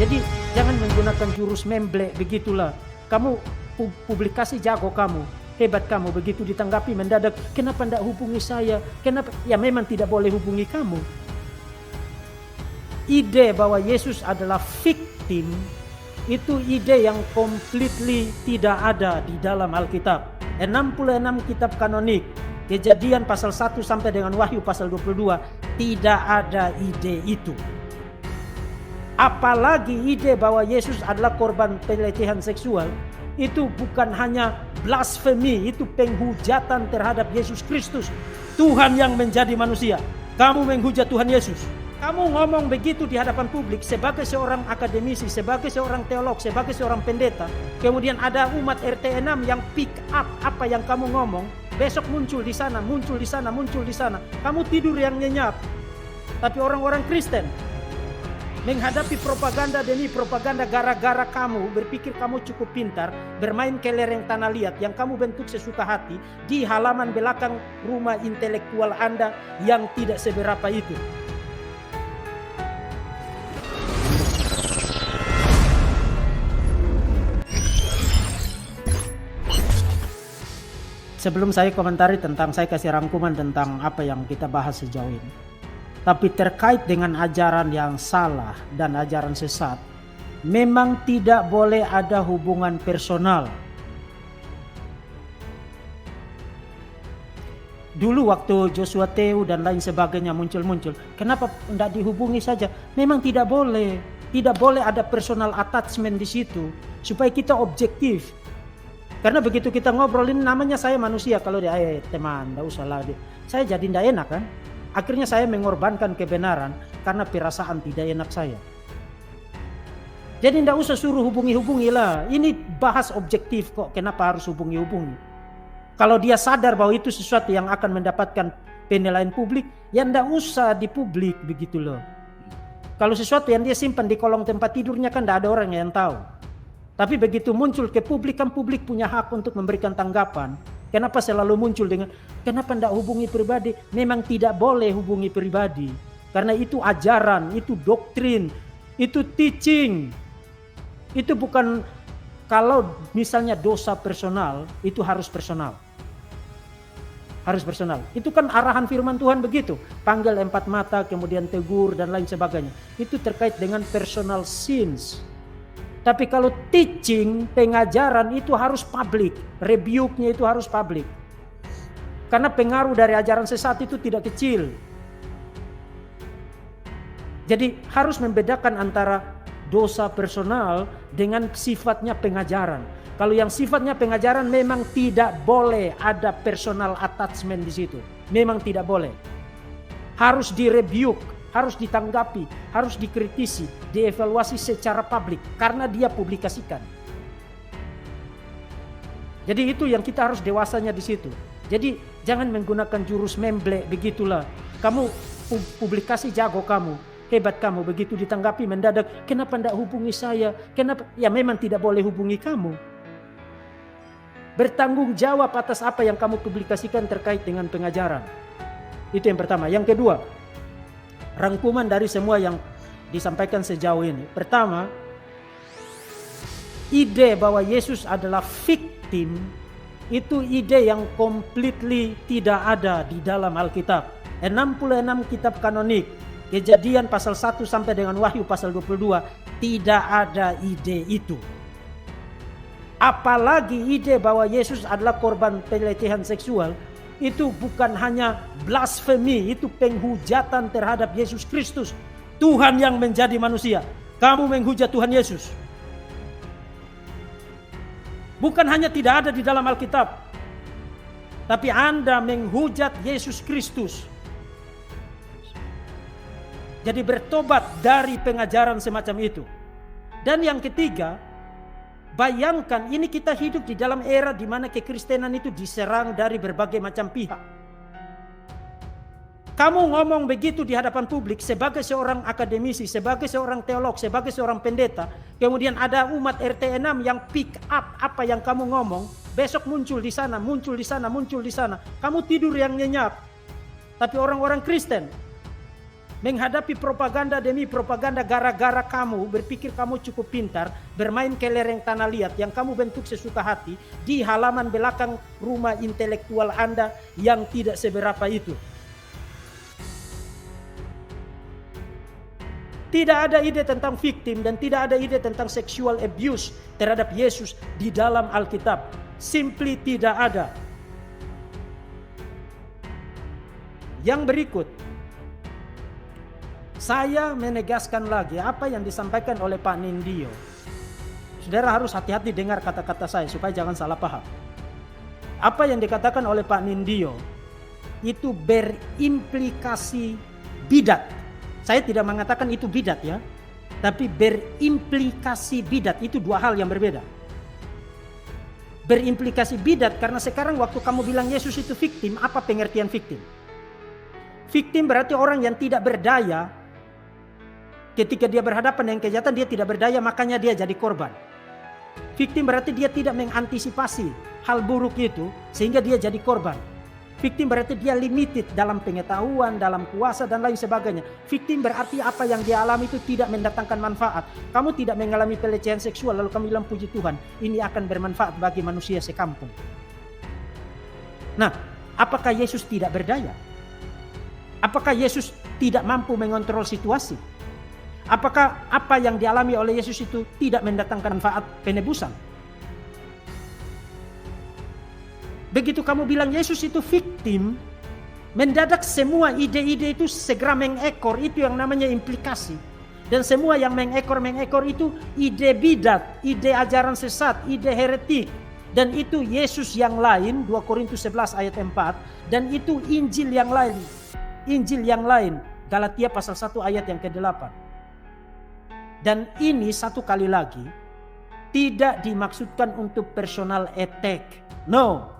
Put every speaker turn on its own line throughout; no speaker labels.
Jadi jangan menggunakan jurus memble begitulah. Kamu publikasi jago kamu, hebat kamu, begitu ditanggapi mendadak, kenapa tidak hubungi saya? Kenapa? Ya memang tidak boleh hubungi kamu. Ide bahwa Yesus adalah victim itu ide yang completely tidak ada di dalam Alkitab. 66 kitab kanonik, Kejadian pasal 1 sampai dengan Wahyu pasal 22, tidak ada ide itu. Apalagi ide bahwa Yesus adalah korban pelecehan seksual, itu bukan hanya blasfemi, itu penghujatan terhadap Yesus Kristus, Tuhan yang menjadi manusia. Kamu menghujat Tuhan Yesus. Kamu ngomong begitu di hadapan publik sebagai seorang akademisi, sebagai seorang teolog, sebagai seorang pendeta. Kemudian ada umat RT 6 yang pick up apa yang kamu ngomong. Besok muncul di sana, muncul di sana, muncul di sana. Kamu tidur yang nyenyak. Tapi orang-orang Kristen menghadapi propaganda demi propaganda gara-gara kamu berpikir kamu cukup pintar, bermain kelereng tanah liat yang kamu bentuk sesuka hati di halaman belakang rumah intelektual Anda yang tidak seberapa itu. Sebelum saya komentari tentang, saya kasih rangkuman tentang apa yang kita bahas sejauh ini. Tapi terkait dengan ajaran yang salah dan ajaran sesat, memang tidak boleh ada hubungan personal. Dulu waktu Joshua Teu dan lain sebagainya muncul-muncul, kenapa tidak dihubungi saja? Memang tidak boleh. Tidak boleh ada personal attachment di situ, supaya kita objektif. Karena begitu kita ngobrolin, namanya saya manusia, kalau dia teman, tidak usah lah. Saya jadi tidak enak kan? Akhirnya saya mengorbankan kebenaran karena perasaan tidak enak saya. Jadi tidak usah suruh hubungi-hubungi lah. Ini bahas objektif kok, kenapa harus hubungi-hubungi. Kalau dia sadar bahwa itu sesuatu yang akan mendapatkan penilaian publik, ya tidak usah di publik begitu loh. Kalau sesuatu yang dia simpan di kolong tempat tidurnya kan tidak ada orang yang tahu. Tapi begitu muncul ke publik, kan publik punya hak untuk memberikan tanggapan. Kenapa selalu muncul dengan, kenapa tidak hubungi pribadi? Memang tidak boleh hubungi pribadi. Karena itu ajaran, itu doktrin, itu teaching. Itu bukan, kalau misalnya dosa personal, itu harus personal. Harus personal. Itu kan arahan firman Tuhan begitu. Panggil 4 mata, kemudian tegur dan lain sebagainya. Itu terkait dengan personal sins. Tapi kalau teaching, pengajaran itu harus publik. Rebuke-nya itu harus publik. Karena pengaruh dari ajaran sesat itu tidak kecil. Jadi harus membedakan antara dosa personal dengan sifatnya pengajaran. Kalau yang sifatnya pengajaran memang tidak boleh ada personal attachment di situ. Memang tidak boleh. Harus direbuke, harus ditanggapi, harus dikritisi, dievaluasi secara publik karena dia publikasikan. Jadi itu yang kita harus dewasanya di situ. Jadi jangan menggunakan jurus memble begitulah. Kamu publikasi jago kamu, hebat kamu, begitu ditanggapi mendadak, kenapa tidak hubungi saya? Kenapa? Ya memang tidak boleh hubungi kamu. Bertanggung jawab atas apa yang kamu publikasikan terkait dengan pengajaran. Itu yang pertama. Yang kedua, rangkuman dari semua yang disampaikan sejauh ini. Pertama, ide bahwa Yesus adalah victim, itu ide yang completely tidak ada di dalam Alkitab. 66 kitab kanonik, Kejadian pasal 1 sampai dengan Wahyu pasal 22, tidak ada ide itu. Apalagi ide bahwa Yesus adalah korban pelecehan seksual, itu bukan hanya blasfemi, itu penghujatan terhadap Yesus Kristus, Tuhan yang menjadi manusia. Kamu menghujat Tuhan Yesus. Bukan hanya tidak ada di dalam Alkitab, tapi Anda menghujat Yesus Kristus. Jadi bertobat dari pengajaran semacam itu. Dan yang ketiga, bayangkan ini kita hidup di dalam era di mana kekristenan itu diserang dari berbagai macam pihak. Kamu ngomong begitu di hadapan publik sebagai seorang akademisi, sebagai seorang teolog, sebagai seorang pendeta. Kemudian ada umat RT 6 yang pick up apa yang kamu ngomong. Besok muncul di sana, muncul di sana, muncul di sana. Kamu tidur yang nyenyak. Tapi orang-orang Kristen menghadapi propaganda demi propaganda gara-gara kamu berpikir kamu cukup pintar, bermain kelereng tanah liat yang kamu bentuk sesuka hati di halaman belakang rumah intelektual Anda yang tidak seberapa itu. Tidak ada ide tentang victim dan tidak ada ide tentang sexual abuse terhadap Yesus di dalam Alkitab. Simply tidak ada. Yang berikut, saya menegaskan lagi apa yang disampaikan oleh Pak Nindyo. Saudara harus hati-hati dengar kata-kata saya supaya jangan salah paham. Apa yang dikatakan oleh Pak Nindyo itu berimplikasi bidat. Saya tidak mengatakan itu bidat ya, tapi berimplikasi bidat, itu dua hal yang berbeda. Berimplikasi bidat karena sekarang waktu kamu bilang Yesus itu victim, apa pengertian victim? Victim berarti orang yang tidak berdaya. Ketika dia berhadapan dengan kejahatan dia tidak berdaya, makanya dia jadi korban. Victim berarti dia tidak mengantisipasi hal buruk itu sehingga dia jadi korban. Victim berarti dia limited dalam pengetahuan, dalam kuasa dan lain sebagainya. Victim berarti apa yang dia alami itu tidak mendatangkan manfaat. Kamu tidak mengalami pelecehan seksual lalu kamu bilang puji Tuhan, ini akan bermanfaat bagi manusia sekampung. Nah, apakah Yesus tidak berdaya? Apakah Yesus tidak mampu mengontrol situasi? Apakah apa yang dialami oleh Yesus itu tidak mendatangkan manfaat penebusan? Begitu kamu bilang Yesus itu victim, mendadak semua ide-ide itu segera mengekor, itu yang namanya implikasi. Dan semua yang mengekor itu ide bidat, ide ajaran sesat, ide heretik. Dan itu Yesus yang lain, 2 Korintus 11 ayat 4. Dan itu Injil yang lain, Galatia pasal 1 ayat yang ke-8. Dan ini satu kali lagi, tidak dimaksudkan untuk personal attack. No.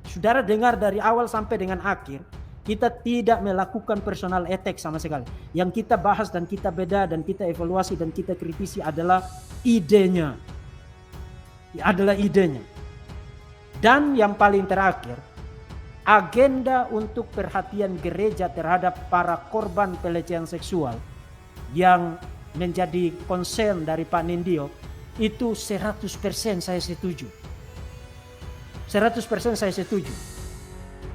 Saudara dengar dari awal sampai dengan akhir, kita tidak melakukan personal attack sama sekali. Yang kita bahas dan kita beda dan kita evaluasi dan kita kritisi adalah idenya. Dan yang paling terakhir, agenda untuk perhatian gereja terhadap para korban pelecehan seksual yang menjadi concern dari Pak Nindyo, itu 100% saya setuju. 100% saya setuju.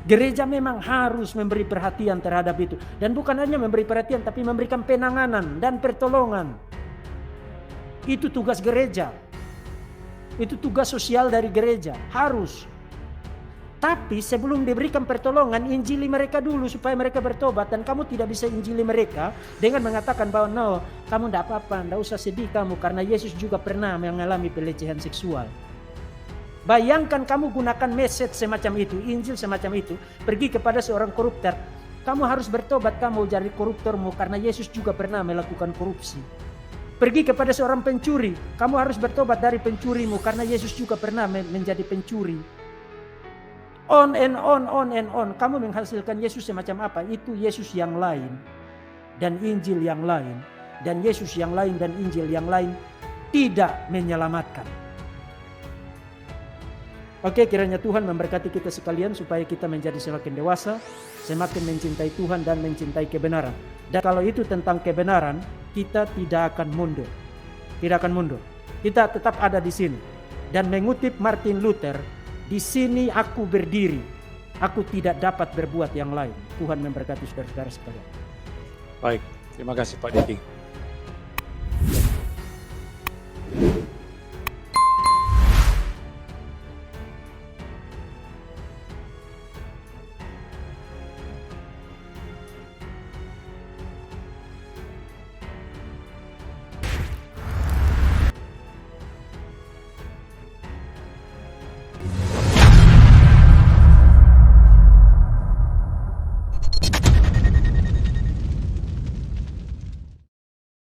Gereja memang harus memberi perhatian terhadap itu. Dan bukan hanya memberi perhatian, tapi memberikan penanganan dan pertolongan. Itu tugas gereja. Itu tugas sosial dari gereja. Harus. Tapi sebelum diberikan pertolongan, injili mereka dulu supaya mereka bertobat. Dan kamu tidak bisa injili mereka dengan mengatakan bahwa no, kamu tidak apa-apa, tidak usah sedih kamu. Karena Yesus juga pernah mengalami pelecehan seksual. Bayangkan kamu gunakan message semacam itu, Injil semacam itu, pergi kepada seorang koruptor. Kamu harus bertobat kamu dari koruptormu karena Yesus juga pernah melakukan korupsi. Pergi kepada seorang pencuri, kamu harus bertobat dari pencurimu karena Yesus juga pernah menjadi pencuri. On and on. Kamu menghasilkan Yesus semacam apa? Itu Yesus yang lain dan Injil yang lain. Dan Yesus yang lain dan Injil yang lain tidak menyelamatkan. Oke, kiranya Tuhan memberkati kita sekalian supaya kita menjadi semakin dewasa, semakin mencintai Tuhan dan mencintai kebenaran. Dan kalau itu tentang kebenaran, kita tidak akan mundur. Kita tetap ada di sini. Dan mengutip Martin Luther, di sini aku berdiri. Aku tidak dapat berbuat yang lain. Tuhan memberkati saudara-saudara sekalian.
Baik, terima kasih Pak Diki.